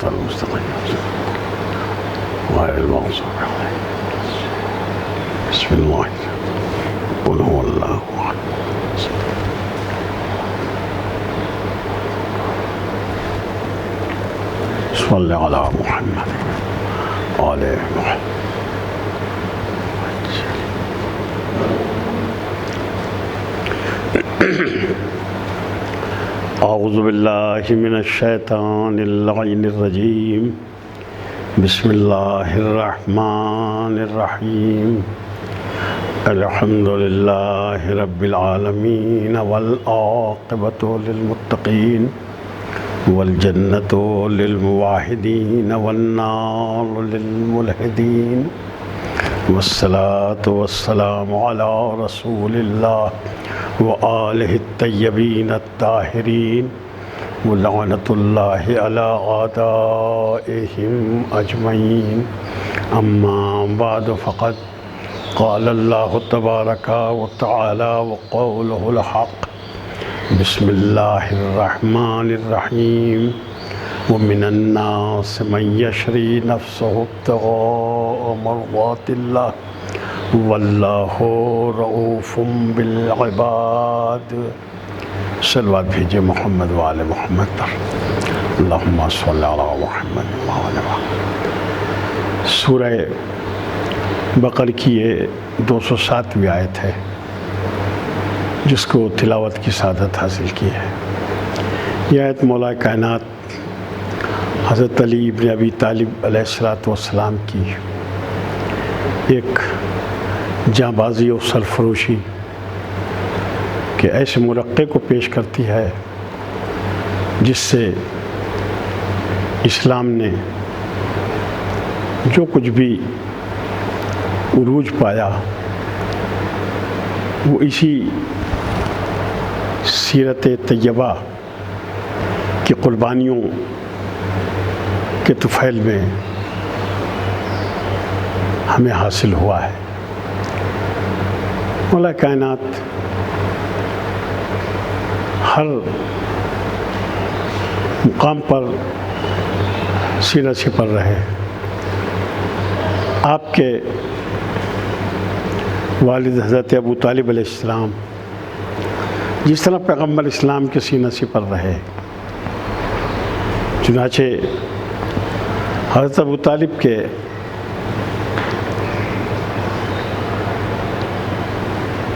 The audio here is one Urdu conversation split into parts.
المستقيم غير المغضوب عليهم. بسم الله قل هو الله أحد. صل على محمد وآل محمد. اعوذ باللہ من الشیطان اللعین الرجیم. بسم اللہ الرحمن الرحیم. الحمد للہ رب العالمین والعاقبۃ للمتقین والجنۃ للموحدین والنار للملحدین والصلاة والسلام علی رسول اللہ وآلہ الطیبین الطاہرین ولعنۃ اللہ علی اعدائہم اجمعین. اما بعد فقد قال اللہ تبارک وتعالی وقولہ الحق. بسم اللہ الرحمن الرحیم. ومن الناس من یشری نفسہ ابتغاء مرضات اللہ واللہ رؤوف بالعباد. صلوات بھیجے محمد وآل محمد پر. اللہم صلی علی محمد وآل محمد. سورہ بقرہ کی یہ 207ویں آیت ہے جس کو تلاوت کی سعادت حاصل کی ہے. یہ آیت مولا کائنات حضرت علی ابن ابی طالب علیہ السلام کی ایک جانبازی اور سرفروشی کے ایسے مرقع کو پیش کرتی ہے جس سے اسلام نے جو کچھ بھی عروج پایا وہ اسی سیرت طیبہ کی قربانیوں کے طفیل میں ہمیں حاصل ہوا ہے. مولا کائنات ہر مقام پر سینہ سپر رہے. آپ کے والد حضرت ابو طالب علیہ السلام جس طرح پیغمبر اسلام کے سینہ سپر رہے، چنانچہ حضرت ابو طالب کے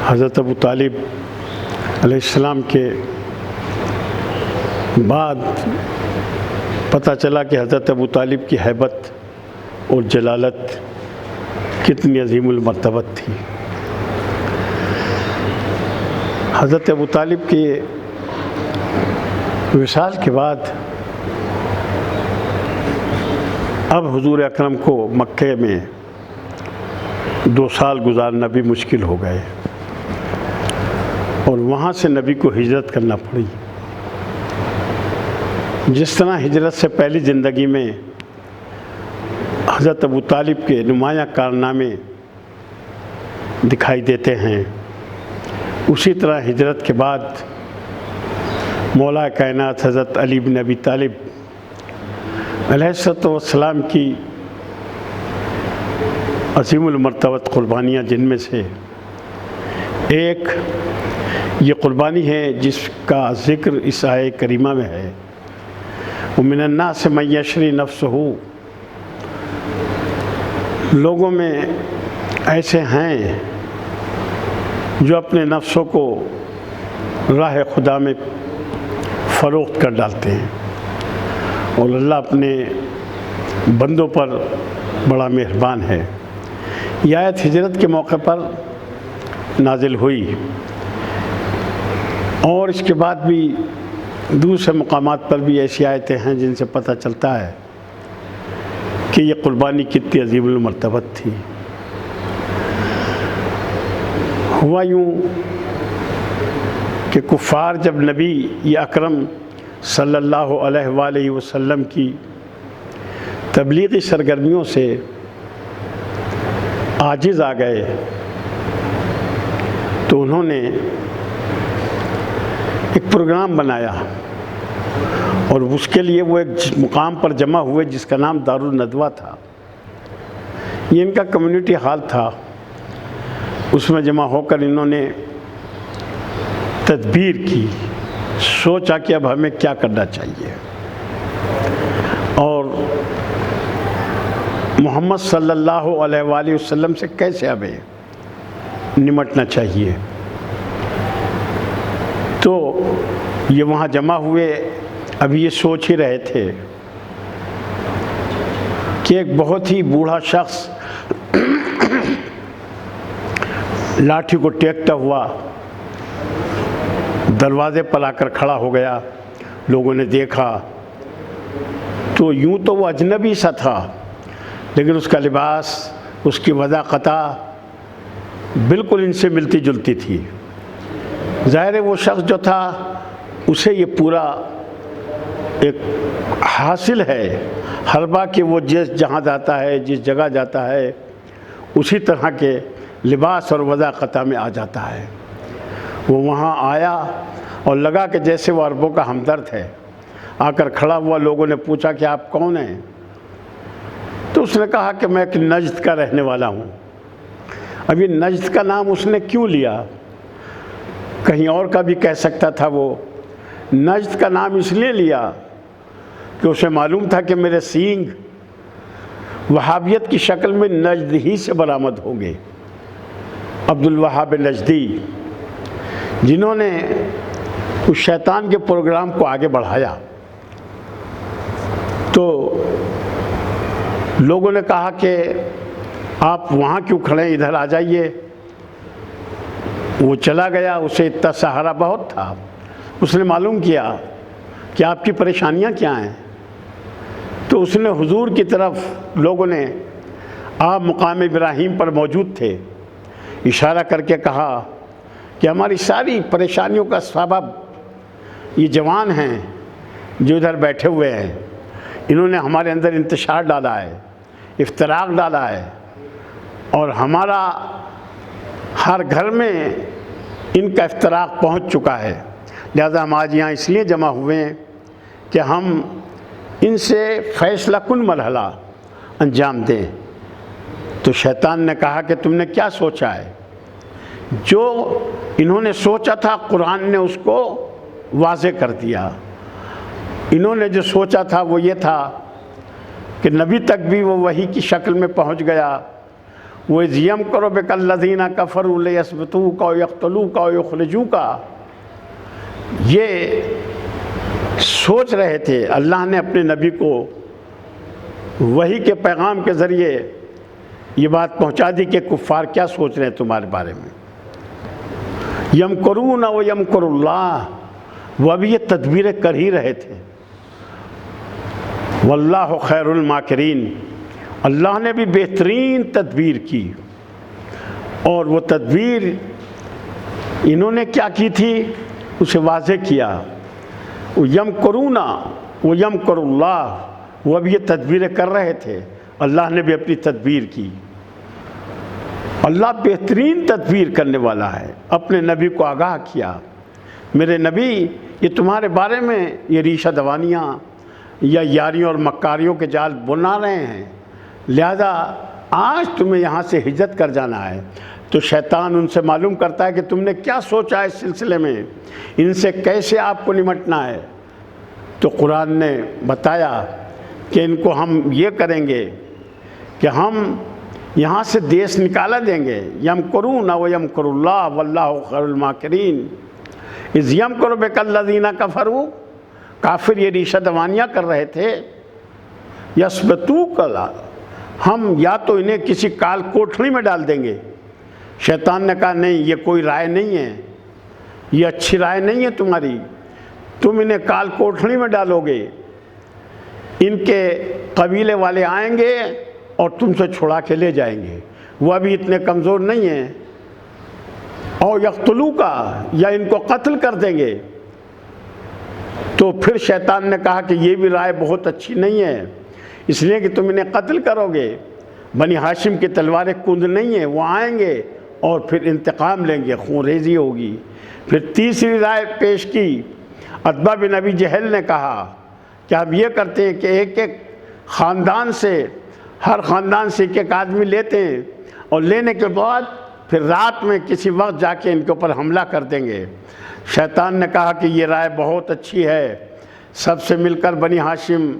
حضرت ابو طالب علیہ السلام کے بعد پتہ چلا کہ حضرت ابو طالب کی ہیبت اور جلالت کتنی عظیم المرتبت تھی. حضرت ابو طالب کے وصال کے بعد اب حضور اکرم کو مکہ میں 2 سال گزارنا بھی مشکل ہو گئے اور وہاں سے نبی کو ہجرت کرنا پڑی. جس طرح ہجرت سے پہلی زندگی میں حضرت ابو طالب کے نمایاں کارنامے دکھائی دیتے ہیں، اسی طرح ہجرت کے بعد مولا کائنات حضرت علی بن ابی طالب علیہ السلام کی عظیم المرتبت قربانیاں، جن میں سے ایک یہ قربانی ہے جس کا ذکر اس آیہ کریمہ میں ہے. وَمِنَ النَّاسِ مَن یشری نَفْسَهُ. لوگوں میں ایسے ہیں جو اپنے نفسوں کو راہ خدا میں فروخت کر ڈالتے ہیں، اور اللہ اپنے بندوں پر بڑا مہربان ہے. یہ آیت ہجرت کے موقع پر نازل ہوئی اور اس کے بعد بھی دوسرے مقامات پر بھی ایسی آیتیں ہیں جن سے پتہ چلتا ہے کہ یہ قربانی کتنی عظیم المرتبت تھی. ہوا یوں کہ کفار جب نبی اکرم صلی اللہ علیہ وآلہ وسلم کی تبلیغی سرگرمیوں سے عاجز آ گئے تو انہوں نے ایک پروگرام بنایا اور اس کے لیے وہ ایک مقام پر جمع ہوئے جس کا نام دارالندوہ تھا. یہ ان کا کمیونٹی ہال تھا. اس میں جمع ہو کر انہوں نے تدبیر کی، سوچا کہ اب ہمیں کیا کرنا چاہیے اور محمد صلی اللہ علیہ وآلہ وسلم سے کیسے ہمیں نمٹنا چاہیے. تو یہ وہاں جمع ہوئے. ابھی یہ سوچ ہی رہے تھے کہ ایک بہت ہی بوڑھا شخص لاٹھی کو ٹیکتا ہوا دروازے پر آ کر کھڑا ہو گیا. لوگوں نے دیکھا تو یوں تو وہ اجنبی سا تھا، لیکن اس کا لباس، اس کی وضاقتہ بالکل ان سے ملتی جلتی تھی. ظاہر ہے وہ شخص جو تھا اسے یہ پورا ایک حاصل ہے حربہ کہ وہ جہاں جاتا ہے، جس جگہ جاتا ہے، اسی طرح کے لباس اور وضاقتہ میں آ جاتا ہے. وہ وہاں آیا اور لگا کہ جیسے وہ عربوں کا ہمدرد ہے. آ کر کھڑا ہوا. لوگوں نے پوچھا کہ آپ کون ہیں؟ تو اس نے کہا کہ میں ایک نجد کا رہنے والا ہوں. اب یہ نجد کا نام اس نے کیوں لیا؟ کہیں اور کا بھی کہہ سکتا تھا. وہ نجد کا نام اس لیے لیا کہ اسے معلوم تھا کہ میرے سینگ وہابیت کی شکل میں نجد ہی سے برآمد ہوں گے. عبد الوہاب نجدی، جنہوں نے اس شیطان کے پروگرام کو آگے بڑھایا. تو لوگوں نے کہا کہ آپ وہاں کیوں کھڑے ہیں، ادھر آ جائیے. وہ چلا گیا. اسے اتنا سہارا بہت تھا. اس نے معلوم کیا کہ آپ کی پریشانیاں کیا ہیں. تو اس نے حضور کی طرف، لوگوں نے، آپ مقام ابراہیم پر موجود تھے، اشارہ کر کے کہا کہ ہماری ساری پریشانیوں کا سبب یہ جوان ہیں جو ادھر بیٹھے ہوئے ہیں. انہوں نے ہمارے اندر انتشار ڈالا ہے، افتراق ڈالا ہے، اور ہمارا ہر گھر میں ان کا افتراق پہنچ چکا ہے. لہذا ہم آج یہاں اس لیے جمع ہوئے ہیں کہ ہم ان سے فیصلہ کن مرحلہ انجام دیں. تو شیطان نے کہا کہ تم نے کیا سوچا ہے؟ جو انہوں نے سوچا تھا قرآن نے اس کو واضح کر دیا. انہوں نے جو سوچا تھا وہ یہ تھا کہ نبی تک بھی وہ وحی کی شکل میں پہنچ گیا. وہ زیم کرو بک الذین کفروا لیثبتوک او یقتلوک او یخرجوک. یہ سوچ رہے تھے. اللہ نے اپنے نبی کو وحی کے پیغام کے ذریعے یہ بات پہنچا دی کہ کفار کیا سوچ رہے ہیں تمہارے بارے میں. یمکرون و یمکر اللہ. وہ ابھی یہ تدبیریں کر ہی رہے تھے. واللہ خیر الماکرین. اللہ نے بھی بہترین تدبیر کی. اور وہ تدبیر انہوں نے کیا کی تھی اسے واضح کیا. یمکرون و یمکر اللہ. وہ اب یہ تدبیریں کر رہے تھے. اللہ نے بھی اپنی تدبیر کی. اللہ بہترین تدبیر کرنے والا ہے. اپنے نبی کو آگاہ کیا، میرے نبی یہ تمہارے بارے میں یہ ریشہ دوانیاں یا یاریوں اور مکاریوں کے جال بنا رہے ہیں، لہذا آج تمہیں یہاں سے ہجرت کر جانا ہے. تو شیطان ان سے معلوم کرتا ہے کہ تم نے کیا سوچا ہے اس سلسلے میں، ان سے کیسے آپ کو نمٹنا ہے. تو قرآن نے بتایا کہ ان کو ہم یہ کریں گے کہ ہم یہاں سے دیس نکالا دیں گے. یمکرون و یمکر اللہ واللہ خیر الماکرین. اذ یمکر بک الذین کفروا. کافر یہ ریشہ دوانیاں کر رہے تھے. یثبتوک. ہم یا تو انہیں کسی کال کوٹھڑی میں ڈال دیں گے. شیطان نے کہا نہیں، یہ کوئی رائے نہیں ہے، یہ اچھی رائے نہیں ہے تمہاری. تم انہیں کال کوٹھڑی میں ڈالو گے، ان کے قبیلے والے آئیں گے اور تم سے چھڑا کے لے جائیں گے. وہ ابھی اتنے کمزور نہیں ہیں. او یقتلوک. یا ان کو قتل کر دیں گے. تو پھر شیطان نے کہا کہ یہ بھی رائے بہت اچھی نہیں ہے، اس لیے کہ تم انہیں قتل کرو گے. بنی ہاشم کی تلواریں کند نہیں ہیں، وہ آئیں گے اور پھر انتقام لیں گے، خون ریزی ہوگی. پھر تیسری رائے پیش کی عتبہ بن ابی جہل نے کہا کہ ہم یہ کرتے ہیں کہ ایک ایک خاندان سے، ہر خاندان سے ایک ایک آدمی لیتے ہیں، اور لینے کے بعد پھر رات میں کسی وقت جا کے ان کے اوپر حملہ کر دیں گے۔ شیطان نے کہا کہ یہ رائے بہت اچھی ہے، سب سے مل کر بنی ہاشم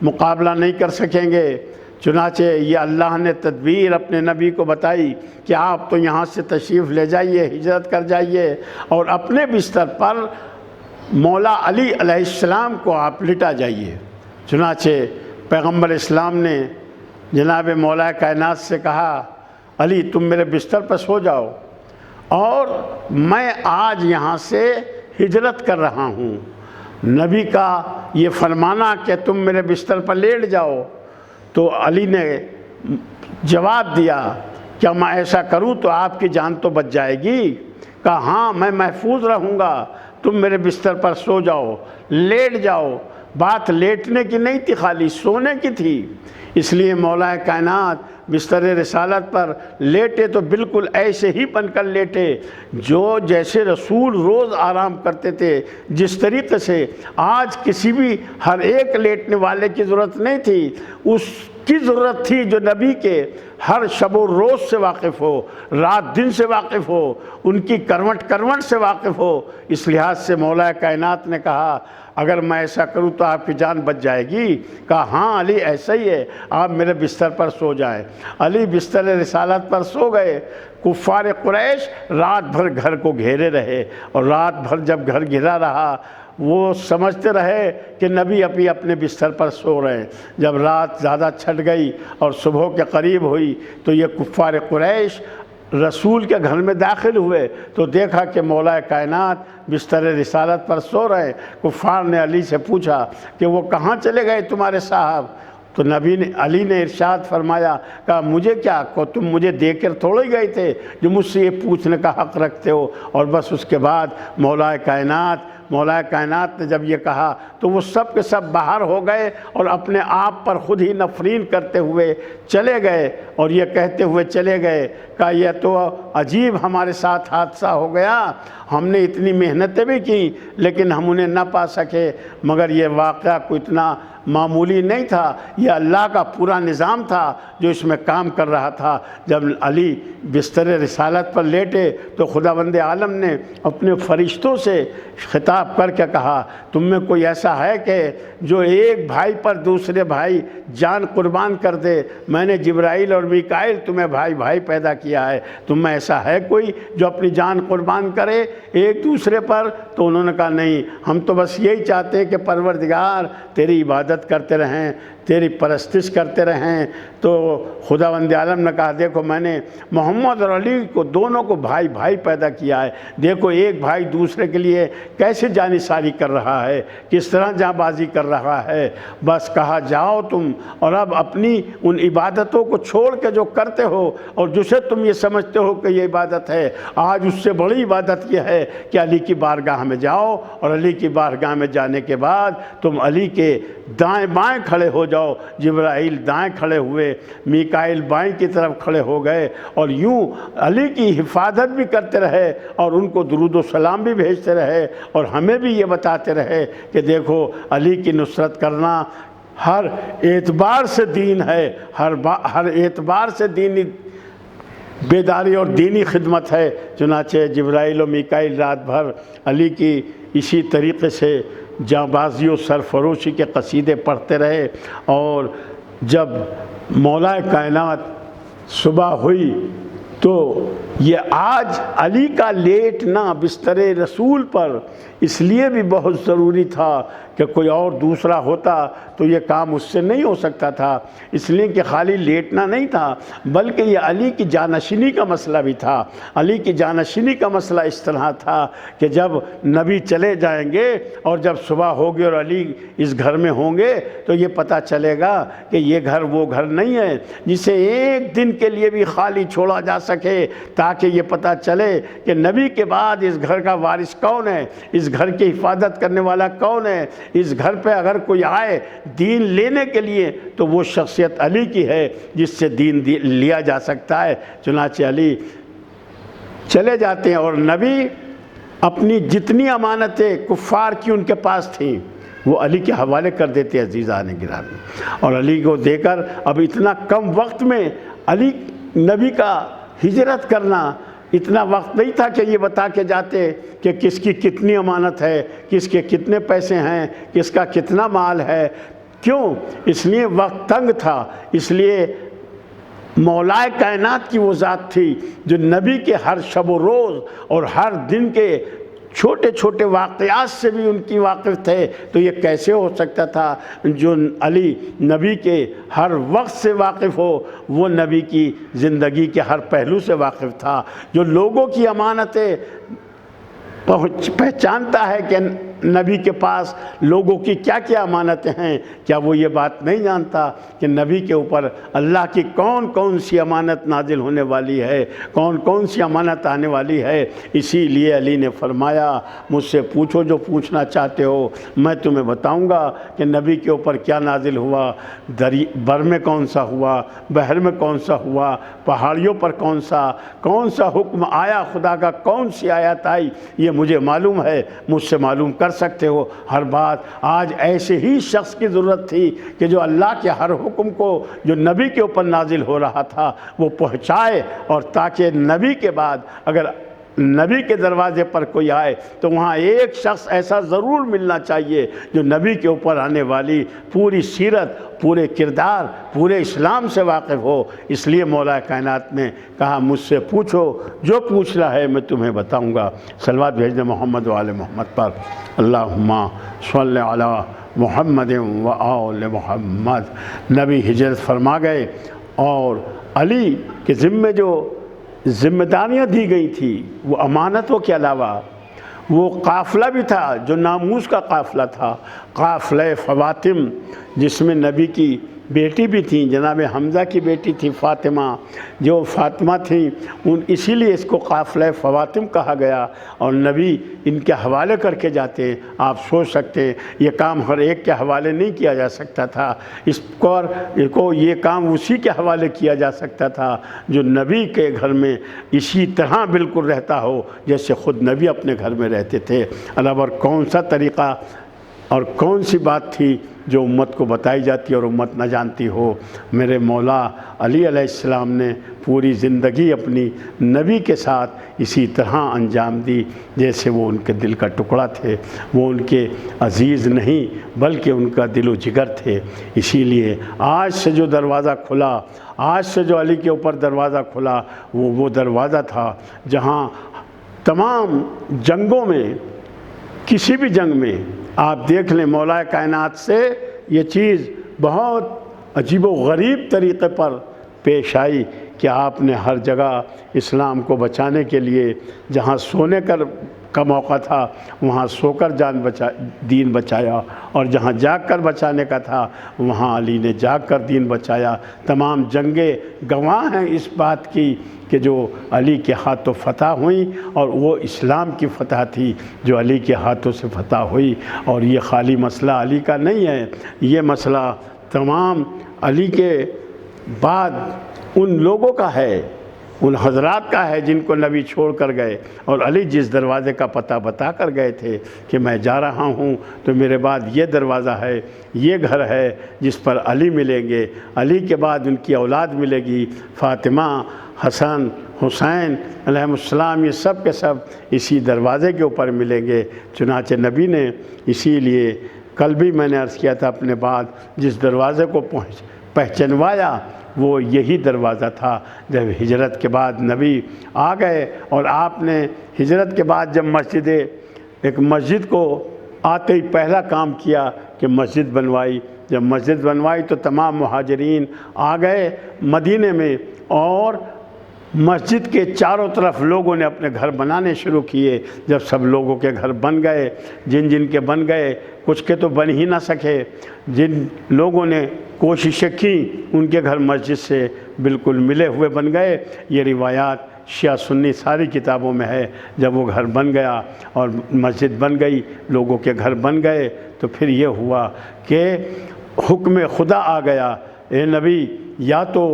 مقابلہ نہیں کر سکیں گے۔ چنانچہ یہ اللہ نے تدبیر اپنے نبی کو بتائی کہ آپ تو یہاں سے تشریف لے جائیے، ہجرت کر جائیے، اور اپنے بستر پر مولا علی علیہ السلام کو آپ لٹا جائیے۔ چنانچہ پیغمبر اسلام نے جناب مولا کائنات سے کہا علی تم میرے بستر پر سو جاؤ، اور میں آج یہاں سے ہجرت کر رہا ہوں۔ نبی کا یہ فرمانا کہ تم میرے بستر پر لیٹ جاؤ، تو علی نے جواب دیا کیا میں ایسا کروں تو آپ کی جان تو بچ جائے گی؟ کہا ہاں میں محفوظ رہوں گا، تم میرے بستر پر سو جاؤ، لیٹ جاؤ۔ بات لیٹنے کی نہیں تھی، خالی سونے کی تھی، اس لیے مولا کائنات بستر رسالت پر لیٹے تو بالکل ایسے ہی بن کر لیٹے جو جیسے رسول روز آرام کرتے تھے، جس طریقے سے آج کسی بھی ہر ایک لیٹنے والے کی ضرورت نہیں تھی، اس کی ضرورت تھی جو نبی کے ہر شب و روز سے واقف ہو، رات دن سے واقف ہو، ان کی کروٹ کروٹ سے واقف ہو۔ اس لحاظ سے مولا کائنات نے کہا اگر میں ایسا کروں تو آپ کی جان بچ جائے گی؟ کہا ہاں علی ایسا ہی ہے، آپ میرے بستر پر سو جائیں۔ علی بستر رسالت پر سو گئے۔ کفار قریش رات بھر گھر کو گھیرے رہے، اور رات بھر جب گھر گھرا رہا وہ سمجھتے رہے کہ نبی ابھی اپنے بستر پر سو رہے ہیں۔ جب رات زیادہ چھٹ گئی اور صبح کے قریب ہوئی تو یہ کفار قریش رسول کے گھر میں داخل ہوئے تو دیکھا کہ مولا کائنات بستر رسالت پر سو رہے ہیں۔ کفار نے علی سے پوچھا کہ وہ کہاں چلے گئے تمہارے صاحب؟ تو علی نے ارشاد فرمایا کہا مجھے کیا، کو تم مجھے دیکھ کر تھوڑے ہی گئے تھے جو مجھ سے یہ پوچھنے کا حق رکھتے ہو؟ اور بس اس کے بعد مولا کائنات نے جب یہ کہا تو وہ سب کے سب باہر ہو گئے اور اپنے آپ پر خود ہی نفرین کرتے ہوئے چلے گئے، اور یہ کہتے ہوئے چلے گئے کہ یہ تو عجیب ہمارے ساتھ حادثہ ہو گیا، ہم نے اتنی محنتیں بھی کی لیکن ہم انہیں نہ پا سکے، مگر یہ واقعہ کوئی اتنا معمولی نہیں تھا، یہ اللہ کا پورا نظام تھا جو اس میں کام کر رہا تھا۔ جب علی بستر رسالت پر لیٹے تو خداوند عالم نے اپنے فرشتوں سے خطاب کر کے کہا تم میں کوئی ایسا ہے کہ جو ایک بھائی پر دوسرے بھائی جان قربان کر دے؟ میں نے جبرائیل اور میکائیل تمہیں بھائی بھائی پیدا کیا ہے، تم میں ایسا ہے کوئی جو اپنی جان قربان کرے ایک دوسرے پر؟ تو انہوں نے کہا نہیں، ہم تو بس یہی چاہتے ہیں کہ پروردگار تیری عبادت کرتے رہیں، تیری پرستش کرتے رہیں۔ تو خداوند عالم نے کہا دیکھو میں نے محمد اور علی کو دونوں کو بھائی بھائی پیدا کیا ہے، دیکھو ایک بھائی دوسرے کے لیے کیسے جانثاری کر رہا ہے، کس طرح جاں بازی کر رہا ہے۔ بس کہا جاؤ تم اور اب اپنی ان عبادتوں کو چھوڑ کے جو کرتے ہو اور جسے تم یہ سمجھتے ہو کہ یہ عبادت ہے، آج اس سے بڑی عبادت یہ ہے کہ علی کی بارگاہ میں جاؤ، اور علی کی بارگاہ میں جانے کے بعد تم علی کے دائیں بائیں کھڑے ہو جاؤ۔ جبرائیل دائیں کھڑے ہوئے، میکائیل بائیں کی طرف کھڑے ہو گئے، اور یوں علی کی حفاظت بھی کرتے رہے اور ان کو درود و سلام بھی بھیجتے رہے، اور ہمیں بھی یہ بتاتے رہے کہ دیکھو علی کی نصرت کرنا ہر اعتبار سے دین ہے، ہر اعتبار سے دینی بیداری اور دینی خدمت ہے۔ چنانچہ جبرائیل و میکائیل رات بھر علی کی اسی طریقے سے جاں بازی و سرفروشی کے قصیدے پڑھتے رہے، اور جب مولا کائنات صبح ہوئی تو یہ آج علی کا لیٹنا بستر رسول پر اس لیے بھی بہت ضروری تھا کہ کوئی اور دوسرا ہوتا تو یہ کام اس سے نہیں ہو سکتا تھا، اس لیے کہ خالی لیٹنا نہیں تھا بلکہ یہ علی کی جانشینی کا مسئلہ بھی تھا۔ علی کی جانشینی کا مسئلہ اس طرح تھا کہ جب نبی چلے جائیں گے اور جب صبح ہوگی اور علی اس گھر میں ہوں گے تو یہ پتہ چلے گا کہ یہ گھر وہ گھر نہیں ہے جسے ایک دن کے لیے بھی خالی چھوڑا جا سکے، تاکہ یہ پتہ چلے کہ نبی کے بعد اس گھر کا وارث کون ہے، اس گھر کی حفاظت کرنے والا کون ہے، اس گھر پہ اگر کوئی آئے دین لینے کے لیے تو وہ شخصیت علی کی ہے جس سے دین لیا جا سکتا ہے۔ چنانچہ علی چلے جاتے ہیں اور نبی اپنی جتنی امانتیں کفار کی ان کے پاس تھیں وہ علی کے حوالے کر دیتے عزیزان گرامی۔ اور علی کو دے کر اب اتنا کم وقت میں علی نبی کا ہجرت کرنا، اتنا وقت نہیں تھا کہ یہ بتا کے جاتے کہ کس کی کتنی امانت ہے، کس کے کتنے پیسے ہیں، کس کا کتنا مال ہے۔ کیوں؟ اس لیے وقت تنگ تھا، اس لیے مولائے کائنات کی وہ ذات تھی جو نبی کے ہر شب و روز اور ہر دن کے چھوٹے چھوٹے واقعات سے بھی ان کی واقف تھے۔ تو یہ کیسے ہو سکتا تھا جو علی نبی کے ہر وقت سے واقف ہو، وہ نبی کی زندگی کے ہر پہلو سے واقف تھا، جو لوگوں کی امانتیں پہچانتا ہے کہ نبی کے پاس لوگوں کی کیا کیا امانتیں ہیں۔ کیا وہ یہ بات نہیں جانتا کہ نبی کے اوپر اللہ کی کون کون سی امانت نازل ہونے والی ہے، کون کون سی امانت آنے والی ہے؟ اسی لیے علی نے فرمایا مجھ سے پوچھو جو پوچھنا چاہتے ہو، میں تمہیں بتاؤں گا کہ نبی کے اوپر کیا نازل ہوا، بر میں کون سا ہوا، بحر میں کون سا ہوا، پہاڑیوں پر کون سا حکم آیا، خدا کا کون سی آیت آئی، یہ مجھے معلوم ہے، مجھ سے معلوم کر سکتے ہو ہر بات۔ آج ایسے ہی شخص کی ضرورت تھی کہ جو اللہ کے ہر حکم کو جو نبی کے اوپر نازل ہو رہا تھا وہ پہنچائے، اور تاکہ نبی کے بعد اگر نبی کے دروازے پر کوئی آئے تو وہاں ایک شخص ایسا ضرور ملنا چاہیے جو نبی کے اوپر آنے والی پوری سیرت، پورے کردار، پورے اسلام سے واقف ہو۔ اس لیے مولا کائنات نے کہا مجھ سے پوچھو جو پوچھنا ہے میں تمہیں بتاؤں گا۔ صلوات بھیج دیں محمد و آل محمد پر۔ اللہم صلی علی محمد و آل محمد۔ نبی ہجرت فرما گئے اور علی کے ذمے جو ذمہ داریاں دی گئی تھی وہ امانتوں کے علاوہ وہ قافلہ بھی تھا جو ناموس کا قافلہ تھا، قافلہ فواتم، جس میں نبی کی بیٹی بھی تھیں، جناب حمزہ کی بیٹی تھی فاطمہ، جو فاطمہ تھیں اسی لیے اس کو قافلہ فواتم کہا گیا، اور نبی ان کے حوالے کر کے جاتے ہیں۔ آپ سوچ سکتے ہیں یہ کام ہر ایک کے حوالے نہیں کیا جا سکتا تھا، اس کو یہ کام اسی کے حوالے کیا جا سکتا تھا جو نبی کے گھر میں اسی طرح بالکل رہتا ہو جیسے خود نبی اپنے گھر میں رہتے تھے۔ علاوہ کون سا طریقہ اور کون سی بات تھی جو امت کو بتائی جاتی اور امت نہ جانتی ہو؟ میرے مولا علی علیہ السلام نے پوری زندگی اپنی نبی کے ساتھ اسی طرح انجام دی جیسے وہ ان کے دل کا ٹکڑا تھے، وہ ان کے عزیز نہیں بلکہ ان کا دل و جگر تھے۔ اسی لیے آج سے جو دروازہ کھلا، آج سے جو علی کے اوپر دروازہ کھلا، وہ دروازہ تھا جہاں تمام جنگوں میں، کسی بھی جنگ میں آپ دیکھ لیں مولا کائنات سے یہ چیز بہت عجیب و غریب طریقے پر پیش آئی کہ آپ نے ہر جگہ اسلام کو بچانے کے لیے جہاں سونے کا موقع تھا وہاں سو کر دین بچایا، اور جہاں جاگ کر بچانے کا تھا وہاں علی نے جاگ کر دین بچایا۔ تمام جنگیں گواہ ہیں اس بات کی کہ جو علی کے ہاتھوں فتح ہوئیں، اور وہ اسلام کی فتح تھی جو علی کے ہاتھوں سے فتح ہوئی۔ اور یہ خالی مسئلہ علی کا نہیں ہے، یہ مسئلہ تمام علی کے بعد ان لوگوں کا ہے، ان حضرات کا ہے جن کو نبی چھوڑ کر گئے، اور علی جس دروازے کا پتہ بتا کر گئے تھے کہ میں جا رہا ہوں تو میرے بعد یہ دروازہ ہے، یہ گھر ہے جس پر علی ملیں گے، علی کے بعد ان کی اولاد ملے گی، فاطمہ، حسن، حسین علیہ السلام، یہ سب کے سب اسی دروازے کے اوپر ملیں گے۔ چنانچہ نبی نے اسی لیے کل بھی میں نے عرض کیا تھا اپنے بعد جس دروازے کو پہچنوایا وہ یہی دروازہ تھا۔ جب ہجرت کے بعد نبی آ گئے اور آپ نے ہجرت کے بعد جب ایک مسجد کو آتے ہی پہلا کام کیا کہ مسجد بنوائی۔ جب مسجد بنوائی تو تمام مہاجرین آ گئے مدینے میں، اور مسجد کے چاروں طرف لوگوں نے اپنے گھر بنانے شروع کیے۔ جب سب لوگوں کے گھر بن گئے، جن کے بن گئے، کچھ کے تو بن ہی نہ سکے، جن لوگوں نے کوششیں کی ان کے گھر مسجد سے بالکل ملے ہوئے بن گئے۔ یہ روایات شیعہ سنی ساری کتابوں میں ہے۔ جب وہ گھر بن گیا اور مسجد بن گئی، لوگوں کے گھر بن گئے، تو پھر یہ ہوا کہ حکم خدا آ گیا، اے نبی یا تو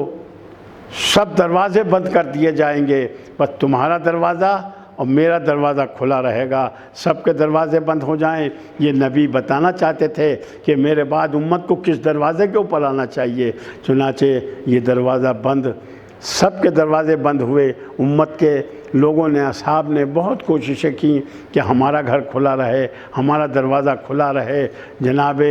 سب دروازے بند کر دیے جائیں گے، بس تمہارا دروازہ اور میرا دروازہ کھلا رہے گا، سب کے دروازے بند ہو جائیں۔ یہ نبی بتانا چاہتے تھے کہ میرے بعد امت کو کس دروازے کے اوپر آنا چاہیے۔ چنانچہ یہ دروازہ بند، سب کے دروازے بند ہوئے۔ امت کے لوگوں نے، اصحاب نے بہت کوششیں کی کہ ہمارا گھر کھلا رہے، ہمارا دروازہ کھلا رہے۔ جناب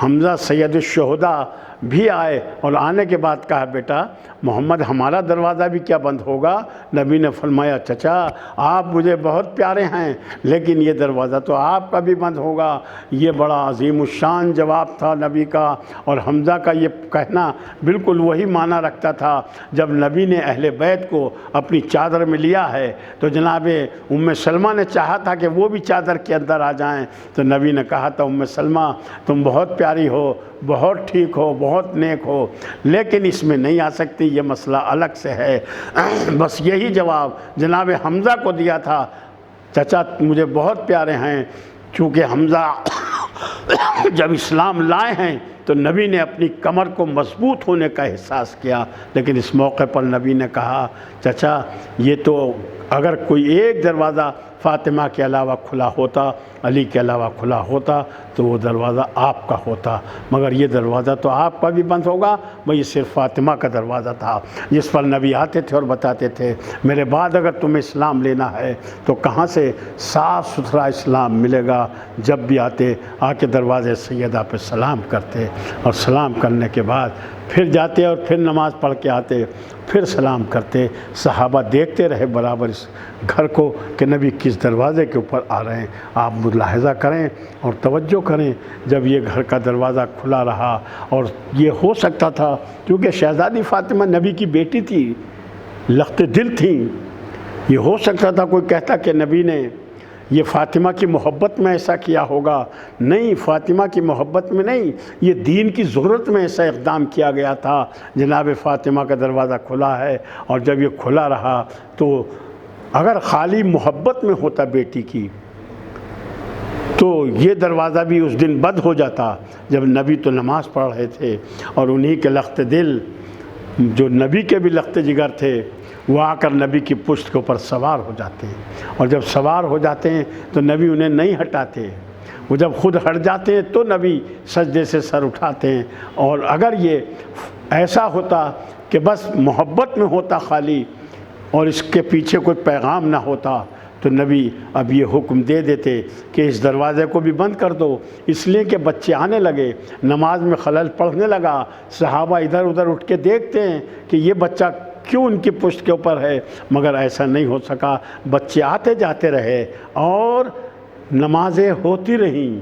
حمزہ سید الشہداء بھی آئے اور آنے کے بعد کہا بیٹا محمد ہمارا دروازہ بھی کیا بند ہوگا؟ نبی نے فرمایا چچا آپ مجھے بہت پیارے ہیں لیکن یہ دروازہ تو آپ کا بھی بند ہوگا۔ یہ بڑا عظیم الشان جواب تھا نبی کا، اور حمزہ کا یہ کہنا بالکل وہی معنی رکھتا تھا۔ جب نبی نے اہل بیت کو اپنی چادر میں لیا ہے تو جناب ام سلمہ نے چاہا تھا کہ وہ بھی چادر کے اندر آ جائیں، تو نبی نے کہا تھا ام سلمہ تم بہت پیاری ہو، بہت ٹھیک ہو، بہت نیک ہو، لیکن اس میں نہیں آ سکتی، یہ مسئلہ الگ سے ہے۔ بس یہی جواب جناب حمزہ کو دیا تھا، چچا مجھے بہت پیارے ہیں۔ چونکہ حمزہ جب اسلام لائے ہیں تو نبی نے اپنی کمر کو مضبوط ہونے کا احساس کیا، لیکن اس موقع پر نبی نے کہا چچا یہ تو اگر کوئی ایک دروازہ فاطمہ کے علاوہ کھلا ہوتا، علی کے علاوہ کھلا ہوتا تو وہ دروازہ آپ کا ہوتا، مگر یہ دروازہ تو آپ کا بھی بند ہوگا۔ وہ یہ صرف فاطمہ کا دروازہ تھا جس پر نبی آتے تھے اور بتاتے تھے میرے بعد اگر تمہیں اسلام لینا ہے تو کہاں سے صاف ستھرا اسلام ملے گا۔ جب بھی آتے آ کے دروازے سیدہ پہ سلام کرتے، اور سلام کرنے کے بعد پھر جاتے اور پھر نماز پڑھ کے آتے، پھر سلام کرتے۔ صحابہ دیکھتے رہے برابر اس گھر کو کہ نبی کس دروازے کے اوپر آ رہے ہیں۔ آپ ملاحظہ کریں اور توجہ کریں، جب یہ گھر کا دروازہ کھلا رہا، اور یہ ہو سکتا تھا کیونکہ شہزادی فاطمہ نبی کی بیٹی تھی، لخت دل تھیں، یہ ہو سکتا تھا کوئی کہتا کہ نبی نے یہ فاطمہ کی محبت میں ایسا کیا ہوگا۔ نہیں، فاطمہ کی محبت میں نہیں، یہ دین کی ضرورت میں ایسا اقدام کیا گیا تھا۔ جناب فاطمہ کا دروازہ کھلا ہے، اور جب یہ کھلا رہا تو اگر خالی محبت میں ہوتا بیٹی کی تو یہ دروازہ بھی اس دن بند ہو جاتا، جب نبی تو نماز پڑھ رہے تھے، اور انہی کے لخت دل جو نبی کے بھی لخت جگر تھے وہ آ کر نبی کی پشت کے اوپر سوار ہو جاتے ہیں، اور جب سوار ہو جاتے ہیں تو نبی انہیں نہیں ہٹاتے، وہ جب خود ہٹ جاتے ہیں تو نبی سجدے سے سر اٹھاتے ہیں۔ اور اگر یہ ایسا ہوتا کہ بس محبت میں ہوتا خالی اور اس کے پیچھے کوئی پیغام نہ ہوتا تو نبی اب یہ حکم دے دیتے کہ اس دروازے کو بھی بند کر دو، اس لیے کہ بچے آنے لگے، نماز میں خلل پڑنے لگا، صحابہ ادھر ادھر اٹھ کے دیکھتے ہیں کہ یہ بچہ کیوں ان کی پشت کے اوپر ہے، مگر ایسا نہیں ہو سکا۔ بچے آتے جاتے رہے اور نمازیں ہوتی رہیں،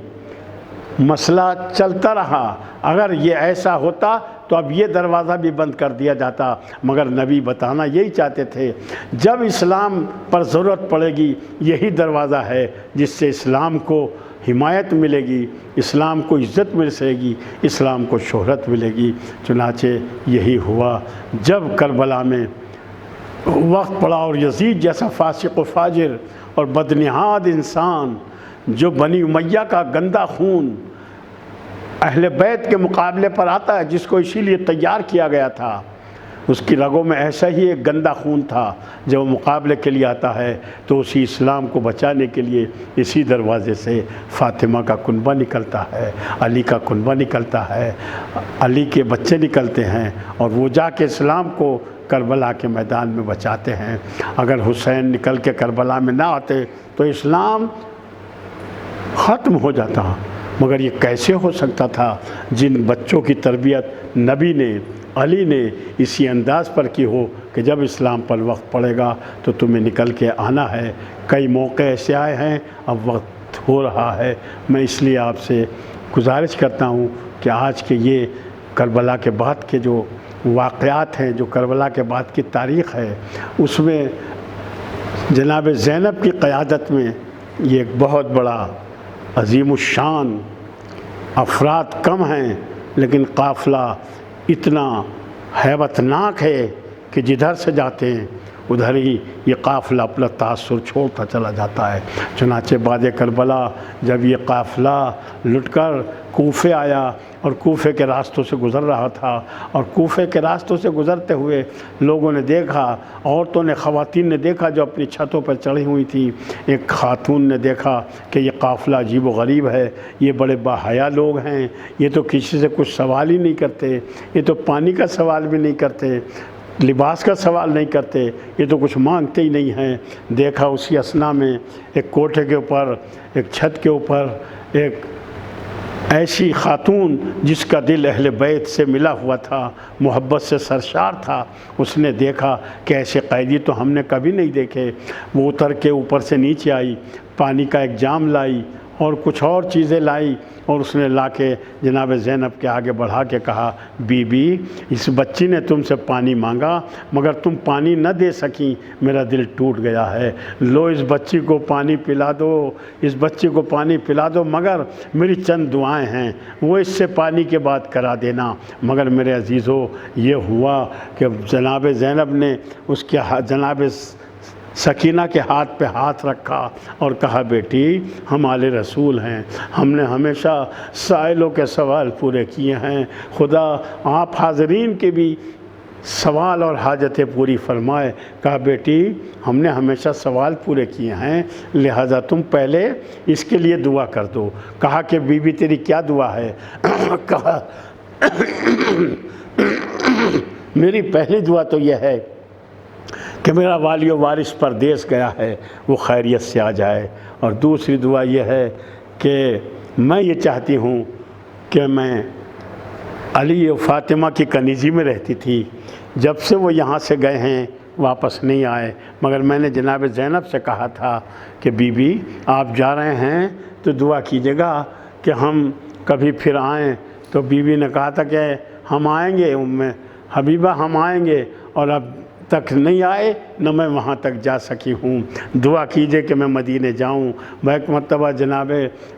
مسئلہ چلتا رہا۔ اگر یہ ایسا ہوتا تو اب یہ دروازہ بھی بند کر دیا جاتا، مگر نبی بتانا یہی چاہتے تھے جب اسلام پر ضرورت پڑے گی یہی دروازہ ہے جس سے اسلام کو حمایت ملے گی، اسلام کو عزت مل سکے گی، اسلام کو شہرت ملے گی۔ چنانچہ یہی ہوا۔ جب کربلا میں وقت پڑا اور یزید جیسا فاسق و فاجر اور بدنہاد انسان جو بنی امیہ کا گندا خون اہل بیت کے مقابلے پر آتا ہے، جس کو اسی لیے تیار کیا گیا تھا، اس کی رگوں میں ایسا ہی ایک گندا خون تھا، جب وہ مقابلے کے لیے آتا ہے تو اسی اسلام کو بچانے کے لیے اسی دروازے سے فاطمہ کا کنبہ نکلتا ہے، علی کا کنبہ نکلتا ہے، علی کے بچے نکلتے ہیں، اور وہ جا کے اسلام کو کربلا کے میدان میں بچاتے ہیں۔ اگر حسین نکل کے کربلا میں نہ آتے تو اسلام ختم ہو جاتا، مگر یہ کیسے ہو سکتا تھا؟ جن بچوں کی تربیت نبی نے، علی نے اسی انداز پر کی ہو کہ جب اسلام پر وقت پڑے گا تو تمہیں نکل کے آنا ہے۔ کئی موقع ایسے آئے ہیں، اب وقت ہو رہا ہے، میں اس لیے آپ سے گزارش کرتا ہوں کہ آج کے یہ کربلا کے بعد کے جو واقعات ہیں، جو کربلا کے بعد کی تاریخ ہے، اس میں جناب زینب کی قیادت میں یہ ایک بہت بڑا عظیم الشان، افراد کم ہیں لیکن قافلہ اتنا ہیبت ناک ہے کہ جدھر سے جاتے ہیں ادھر ہی یہ قافلہ اپنا تاثر چھوڑتا چلا جاتا ہے۔ چنانچہ بعد کربلا جب یہ قافلہ لٹ کر کوفے آیا اور کوفے کے راستوں سے گزر رہا تھا، اور کوفے کے راستوں سے گزرتے ہوئے لوگوں نے دیکھا، عورتوں نے، خواتین نے دیکھا جو اپنی چھتوں پر چڑھی ہوئی تھیں۔ ایک خاتون نے دیکھا کہ یہ قافلہ عجیب و غریب ہے، یہ بڑے باحیا لوگ ہیں، یہ تو کسی سے کچھ سوال ہی نہیں کرتے، یہ تو پانی کا سوال بھی نہیں کرتے، لباس کا سوال نہیں کرتے، یہ تو کچھ مانگتے ہی نہیں ہیں۔ دیکھا اسی اثنا میں ایک کوٹھے کے اوپر، ایک چھت کے اوپر ایک ایسی خاتون جس کا دل اہل بیت سے ملا ہوا تھا، محبت سے سرشار تھا۔ اس نے دیکھا کہ ایسے قیدی تو ہم نے کبھی نہیں دیکھے۔ وہ اتر کے اوپر سے نیچے آئی، پانی کا ایک جام لائی اور کچھ اور چیزیں لائی، اور اس نے لا کے جناب زینب کے آگے بڑھا کے کہا، بی بی اس بچی نے تم سے پانی مانگا مگر تم پانی نہ دے سکیں، میرا دل ٹوٹ گیا ہے، لو اس بچی کو پانی پلا دو، اس بچی کو پانی پلا دو، مگر میری چند دعائیں ہیں وہ اس سے پانی کے بعد کرا دینا۔ مگر میرے عزیزو یہ ہوا کہ جناب زینب نے اس کے جناب سکینہ کے ہاتھ پہ ہاتھ رکھا اور کہا، بیٹی ہم آل رسول ہیں، ہم نے ہمیشہ سائلوں کے سوال پورے کیے ہیں، خدا آپ حاضرین کے بھی سوال اور حاجتیں پوری فرمائے۔ کہا بیٹی ہم نے ہمیشہ سوال پورے کیے ہیں، لہذا تم پہلے اس کے لیے دعا کر دو۔ کہا کہ بی بی تیری کیا دعا ہے؟ کہا میری پہلی دعا تو یہ ہے کہ میرا والی و وارث پردیس گیا ہے وہ خیریت سے آ جائے، اور دوسری دعا یہ ہے کہ میں یہ چاہتی ہوں کہ میں علی و فاطمہ کی کنیزی میں رہتی تھی، جب سے وہ یہاں سے گئے ہیں واپس نہیں آئے، مگر میں نے جناب زینب سے کہا تھا کہ بی بی آپ جا رہے ہیں تو دعا کیجیے گا کہ ہم کبھی پھر آئیں۔ تو بی بی نے کہا تھا کہ ہم آئیں گے ام حبیبہ، ہم آئیں گے، اور اب تک نہیں آئے نہ میں وہاں تک جا سکی ہوں، دعا کیجئے کہ میں مدینے جاؤں۔ میں ایک مرتبہ جناب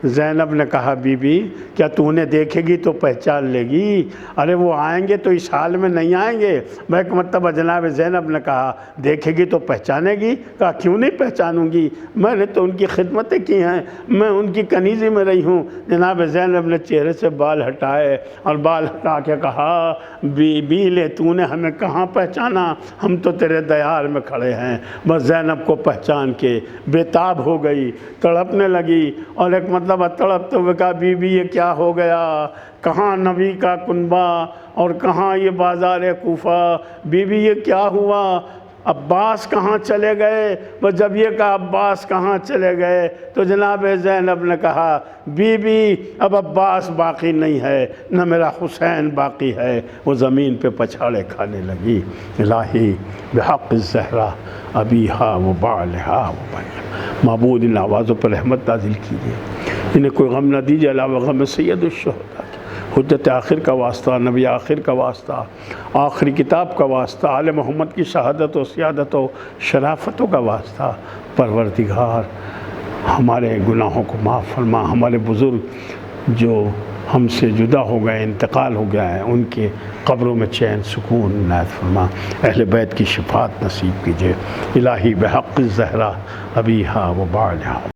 زینب نے کہا، بی بی کیا تو انہیں دیکھے گی تو پہچان لے گی؟ ارے وہ آئیں گے تو اس حال میں نہیں آئیں گے۔ میں ایک مرتبہ جناب زینب نے کہا، دیکھے گی تو پہچانے گی؟ کہا کیوں نہیں پہچانوں گی، میں نے تو ان کی خدمتیں کی ہیں، میں ان کی کنیزی میں رہی ہوں۔ جناب زینب نے چہرے سے بال ہٹائے اور بال ہٹا کے کہا، بی بی لے تو نے ہمیں کہاں پہچانا، ہم تو تیرے دیار میں کھڑے ہیں۔ بس زینب کو پہچان کے بے تاب ہو گئی، تڑپنے لگی، اور ایک مطلب تڑپتے ہوئے کہا، بی بی یہ کیا ہو گیا، کہاں نبی کا کنبہ اور کہاں یہ بازار کوفہ، بی بی یہ کیا ہوا، عباس کہاں چلے گئے؟ بس جب یہ کہا عباس کہاں چلے گئے تو جناب زینب نے کہا، بی بی اب عباس باقی نہیں ہے، نہ میرا حسین باقی ہے۔ وہ زمین پہ پچھاڑے کھانے لگی۔ الہی بحق الزہرا ابیہا و بعلہا و بنیہا، معبود ان آوازوں پر رحمت نازل کیجیے، انہیں کوئی غم نہ دیجیے علاوہ غم سید الشہداء، حجت آخر کا واسطہ، نبی آخر کا واسطہ، آخری کتاب کا واسطہ، آل محمد کی شہادت و سیادت و شرافتوں کا واسطہ۔ پروردگار ہمارے گناہوں کو معاف فرما، ہمارے بزرگ جو ہم سے جدا ہو گئے، انتقال ہو گیا ہے، ان کے قبروں میں چین سکون عنایت فرما، اہل بیت کی شفاعت نصیب کیجیے۔ الہی بحق الزہرا ابیہا و بعلہا۔